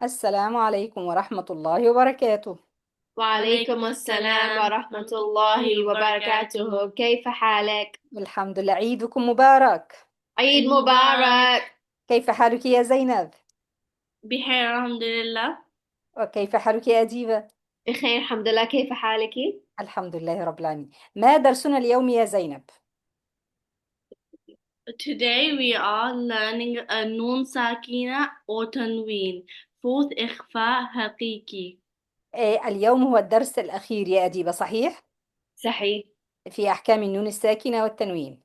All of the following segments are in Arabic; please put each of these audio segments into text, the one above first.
السلام عليكم ورحمة الله وبركاته. وعليكم السلام ورحمة الله وبركاته. كيف حالك؟ الحمد لله، عيدكم مبارك. عيد مبارك. كيف حالك يا زينب؟ بخير الحمد لله. وكيف حالك يا أديبة؟ بخير الحمد لله. كيف حالك؟ الحمد لله رب العالمين. ما درسنا اليوم يا زينب؟ Today we are learning a نون ساكنة or تنوين. fourth إخفاء حقيقي. اليوم هو الدرس الأخير يا أديبة، صحيح؟ صحيح. في أحكام النون الساكنة والتنوين.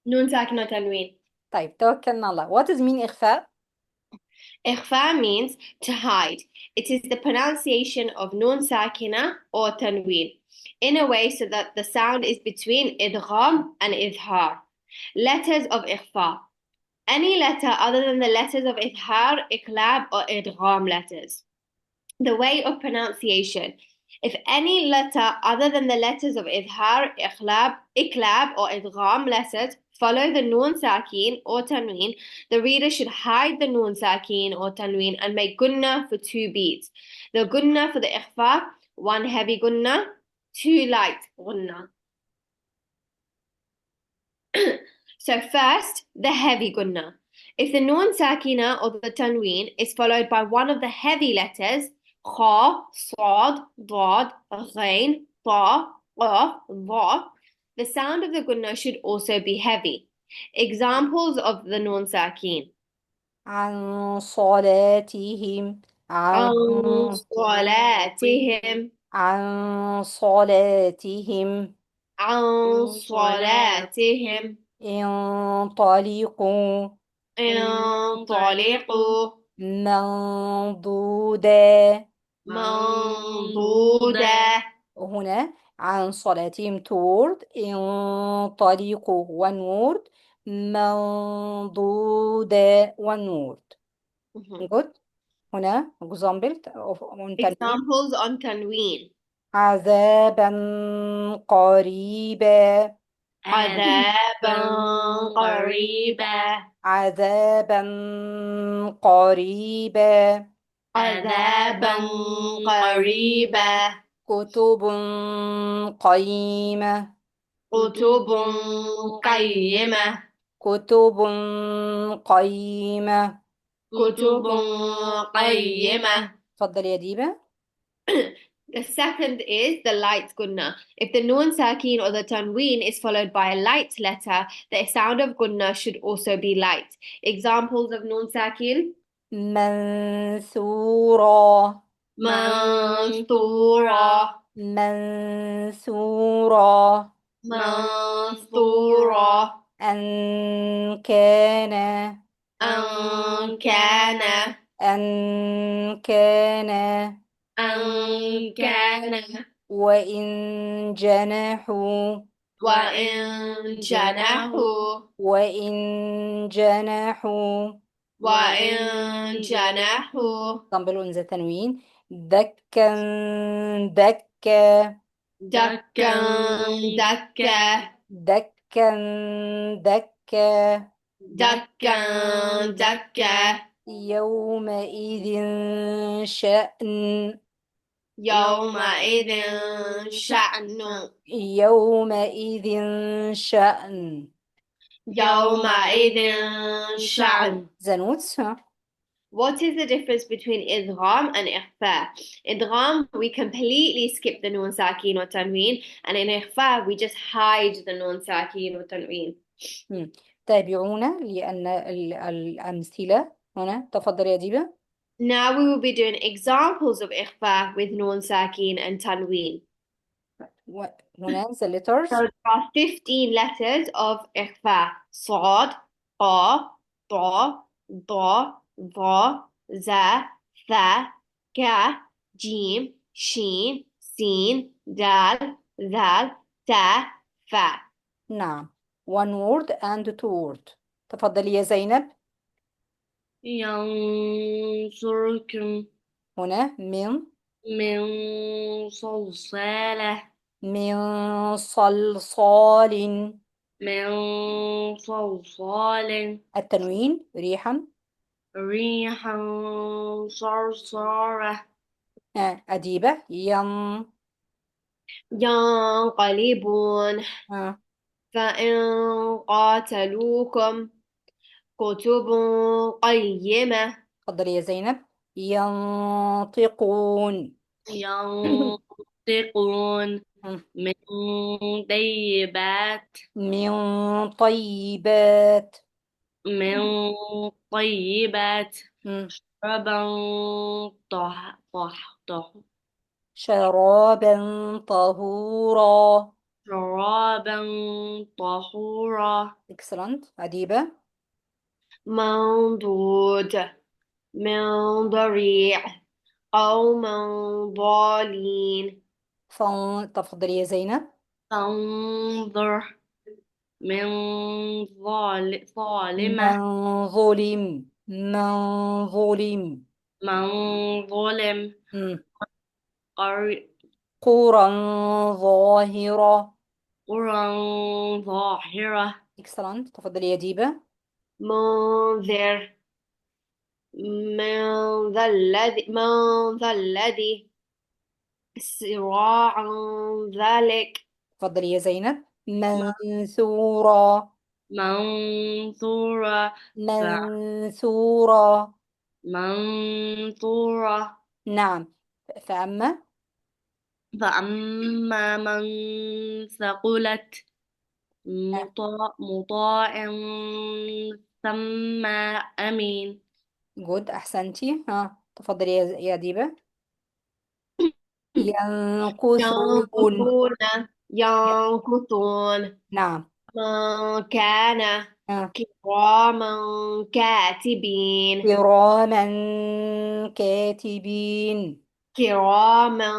نون ساكنة تنوين. طيب، توكلنا على الله. What is mean إخفاء؟ إخفاء means to hide. It is the pronunciation of نون ساكنة or تنوين in a way so that the sound is between إدغام and إظهار. Letters of إخفاء. Any letter other than the letters of إظهار, إقلاب, or إدغام letters. The way of pronunciation. If any letter other than the letters of إظهار, إقلاب, or إدغام letters follow the noon sakin or tanween, the reader should hide the noon sakin or tanween and make gunna for 2 beats. The gunna for the إخفاء, 1 heavy gunna, 2 light gunna. So first, the heavy gunna. If the noon sakina or the tanween is followed by one of the heavy letters, kha, sad, dad, ghain, ta, qaf, dha, the sound of the gunna should also be heavy. Examples of the noon sakin. عن صلاتهم. عن عن صلاتهم. عن صلاتهم. عن صلاتهم. انطلقوا. انطلقوا. منضودا. منضودة. هنا عن صلاتهم toward انطلقوا one word. منضودا one word. good. هنا example on تنوين. Examples on tanween. عذابا قريبا. عذابا قريبا. عذابا قريبا. عذابا قريبا. كتب قيمة. كتب قيمة. كتب قيمة. كتب قيمة. اتفضل يا ديبة. The second is the light gunna. If the noon sakin or the tanween is followed by a light letter, the sound of gunna should also be light. Examples of noon sakin. منثورا. منثورة. منثورا. منثورة. أن كان. أن كان. أن كان. أن كان. وإن جنحوا. وإن جنحوا. وإن جنحوا. وإن جنحوا. طنبل ذا تنوين. دكا. دكا. دكا. دكا. دكا. دكا. دكا. دكا. يومئذ شأن. يومئذ شأن. يومئذ شأن. يومئذ شأن. The notes. What is the difference between idgham and ikhfa? Idgham, we completely skip the noon sakin or tanween, and in ikhfa, we just hide the noon sakin or tanween. تابعونا لأن الأمثلة هنا. تفضل يا ديبة. Now we will be doing examples of ikhfa with noon sakin and tanween. هنا the letters. So there are 15 letters of ikhfa. صاد, قا, طا, ضا, ظا, زا, ثا, كا, جيم, شين, سين, دال, ذال, تا, فا. نعم. one word and two word. تفضلي يا زينب. ينصركم هنا من. من صلصالة. من صلصال. من صلصال. التنوين ريحا. ريحا صرصارة أديبة ينقلبون آه. فإن قاتلوكم كتب قيمة اتفضلي يا زينب. ينطقون. ينطقون مم. من طيبات من طيبات. من طيبات مم. شربا طه شرابا طهورا. شرابا طهورا excellent. أديبة. ممدود من ضريع قوما ضالين تفضلي يا زينب. فانظر من ظالمة من ظلم. من ظلم مم. قر- قرى ظاهرة. قرى ظاهرة excellent. تفضلي يا ديبة. منذر من ذا الذي صراع ذلك تفضلي يا زينب. منثورة. منثورة منثورة. منثورة نعم. فأما. فأما من ثقلت مطاع ثم أمين جود، أحسنتي. تفضلي يا ديبة. ينكثون. ينكثون ينكثون نعم. من كان آه. كراما كاتبين كراما كاتبين. كراما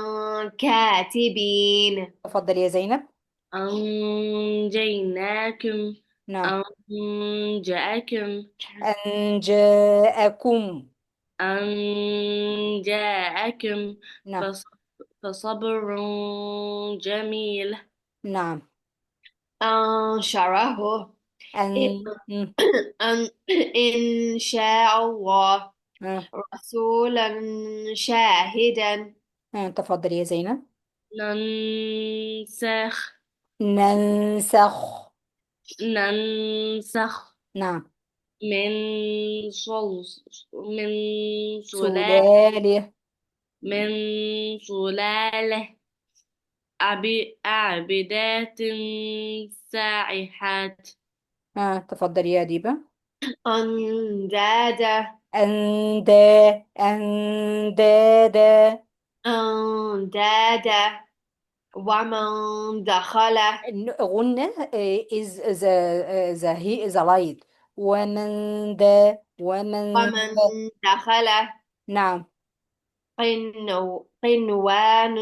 كاتبين تفضلي يا زينب. أنجيناكم نعم. أنجاكم أن جاءكم. أنجاكم نعم. فص- فصبر جميل نعم. أنشره مم. إن شاء الله آه. رسولا شاهدا تفضلي يا زينب. ننسخ ننسخ. ننسخ نعم. من صل من سلالة سلالة. من سلالة عابدات سائحات تفضلي يا ديبة. أندادا أندادا. أندادا ومن دخله غنة is the light. ومن ومن دا. دخله نعم. قنوان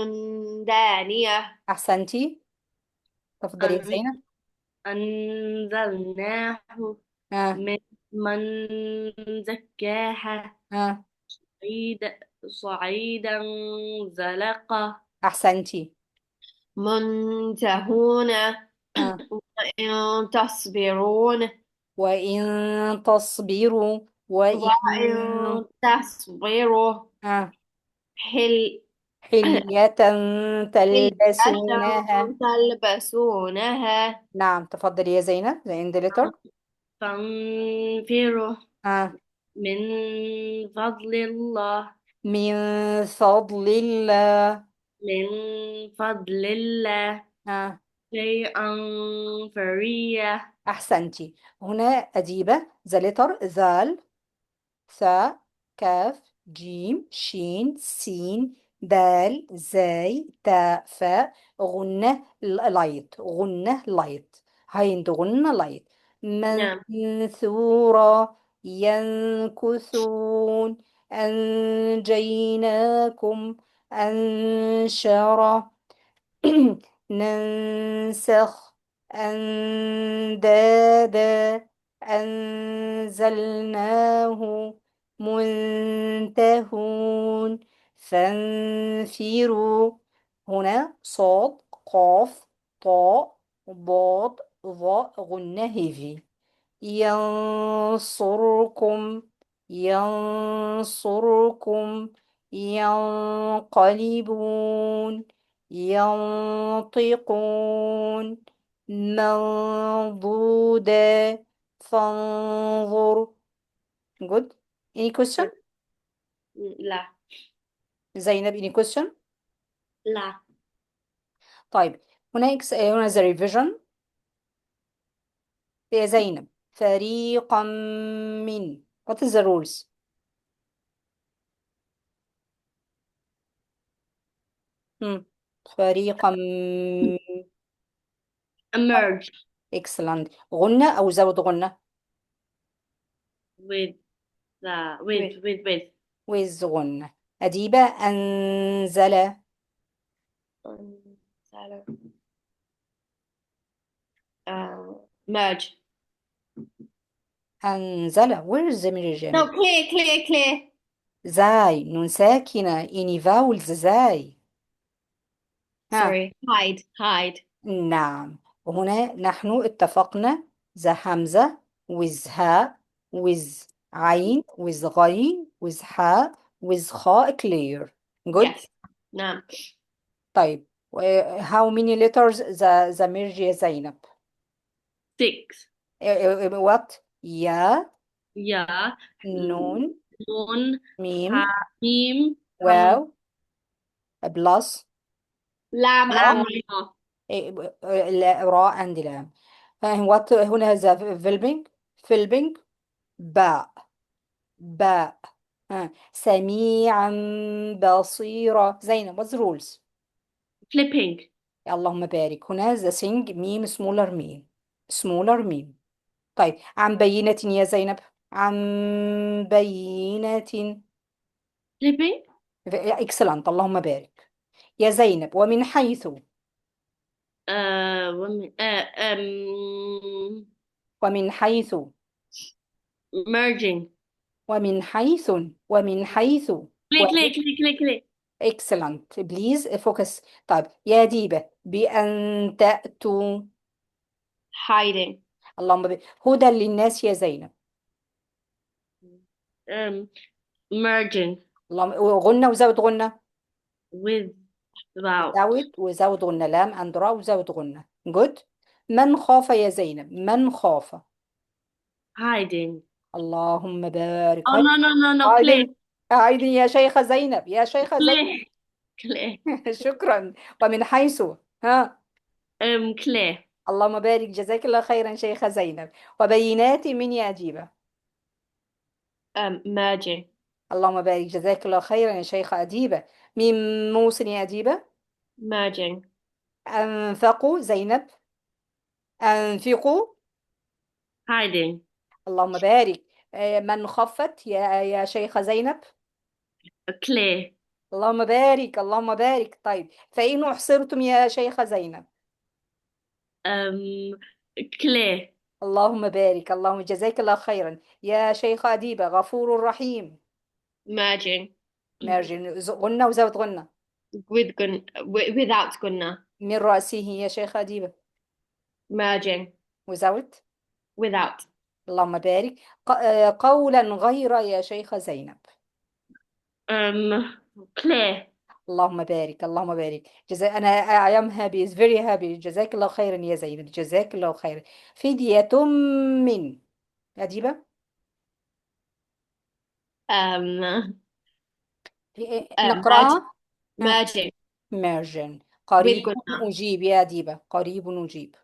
دانية أحسنتي. تفضلي يا أن- زينب. أنزلناه آه. من من زكاها آه. صعيدا صعيدا زلقا أحسنتي. منتهون آه. وإن تصبرون وإن تصبروا. وإن وإن تصبروا آه. حل حلية حلية تلبسونها. تلبسونها نعم. تفضلي يا زينب the end letter. فانفروا آه. من فضل الله من فضل الله. من فضل الله آه. شيئا فريا أحسنتي. هنا أديبة the letter ذال ثاء كاف جيم شين سين دال زاي تاء فاء غنة لايت. غنة لايت. هايند غنة لايت. نعم منثورة. ينكثون. أنجيناكم. أنشرة. ننسخ. أندادا. أنزلناه. منتهون. فانفروا. هنا صاد قاف طاء ضاد ظاء غنة هيفي. ينصركم. ينصركم ينقلبون ينطقون منضودا فانظر. good. any question لا زينب any question لا. طيب هنا the revision يا زينب فريقا من what is the rules فريقا Emerge excellent غنة أو زود غنة with the with with غنة أديبة أنزل merge. أنزل where is the mirror No, جانب clear. زاي نون ساكنة any vowels زاي ها Sorry. Hide. نعم وهنا نحن اتفقنا ذا همزة with هاء with عين with غين with حاء with خاء clear good Yes. نعم. طيب how many letters the merge يا زينب 6. what يا يا نون نون ميم ميم واو بلس لام راء را. راء and لام what هنا the فيلبينج باء باء سميعا بصيرا زينب what's the rules flipping اللهم بارك هنا the sing ميم smaller ميم طيب عن بينة يا زينب عن بينة flipping excellent اللهم بارك يا زينب ومن حيث ومن ومن حيث merging ومن حيث ومن حيث clear. excellent please focus طيب يا ديبة بأن تأتوا hiding اللهم بارك هدى للناس يا زينب merging اللهم غنة وزود غنة without وزود غنة لام and را وزود غنة good من خاف يا زينب من خاف hiding. اللهم بارك Oh هاي no, clear هايدن هايدن يا شيخة زينب يا شيخة زينب clear شكرا ومن حيث ها clear اللهم بارك جزاك الله خيرا شيخة زينب وبينات من يا أديبة merging اللهم بارك جزاك الله خيرا يا شيخة أديبة من موسن يا أديبة merging أنفقوا زينب أنفقوا hiding اللهم بارك من خفت يا شيخة زينب clear اللهم بارك اللهم بارك طيب فإن أحصرتم يا شيخة زينب clear اللهم بارك اللهم جزاك الله خيرا يا شيخة أديبة غفور رحيم merging مارجن غنة وزود غنة without gunna من رأسه يا شيخة أديبة merging وزود without اللهم بارك قولا غير يا شيخة زينب clear اللهم بارك اللهم بارك أنا I am happy is very happy جزاك الله خيرا يا زينب جزاك الله خيرا فدية من أديبة نقرأها merging مارجن with قريب gunna أجيب يا أديبة قريب أجيب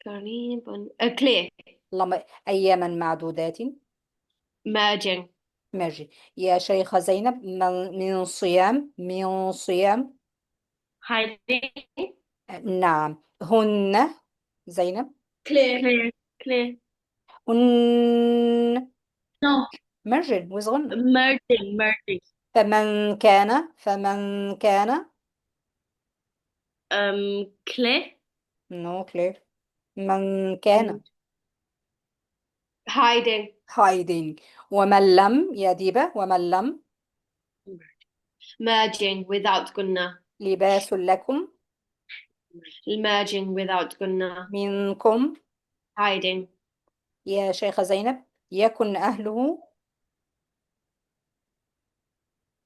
قريب clear اللهم أياما معدودات merging ماشي يا شيخة زينب من صيام hiding نعم هن زينب clear هن no مرجن وصغن merging فمن كان clear نو كلير من كان hiding hiding ومن لم يا ديبة ومن لم merging without gunna لباس لكم merging without gunna منكم hiding يا شيخة زينب يكن أهله.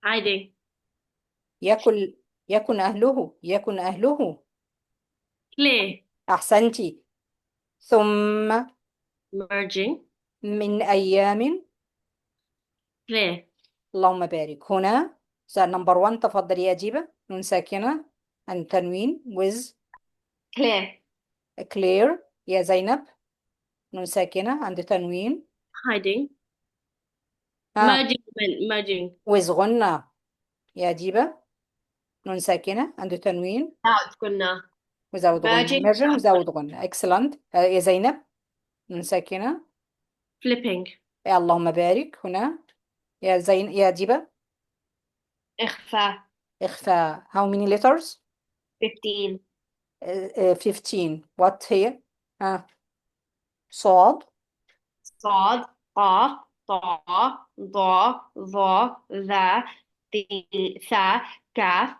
hiding. يكن يكن أهله. يكن أهله. Clear. أحسنتي. ثم Merging. من أيام. Clear. اللهم بارك. هنا سؤال نمبر 1. تفضلي يا أجيبة. نون ساكنة عند تنوين with Clear. clear. يا زينب. نون ساكنة عند تنوين. Hiding. ها. Merging. with غنة يا أجيبة. نون ساكنة عند تنوين. Without قلنا. وزود غنة. Merging. merging وزود غنة. excellent. يا زينب. نون ساكنة. Flipping. يا اللهم بارك. هنا يا يا أجيبة. إخفاء. إخفاء. how many letters 15. 15. what here. ها. صاد. صاد قاف طاء ضاء ظاء ذا ثاء كاف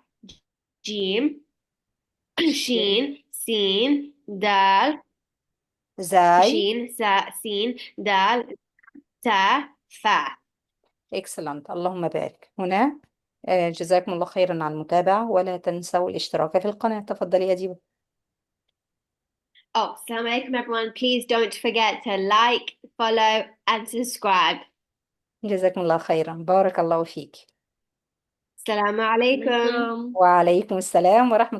جيم شين سين دال زاي. شين سين دال تاء فاء. excellent. اللهم بارك. هنا جزاكم الله خيرا على المتابعة، ولا تنسوا الاشتراك في القناة. تفضلي يا ديبة. Oh, Assalamu alaikum everyone. Please don't forget to like, follow and subscribe. جزاكم الله خيرا. بارك الله فيك. Assalamu alaikum. وعليكم السلام ورحمة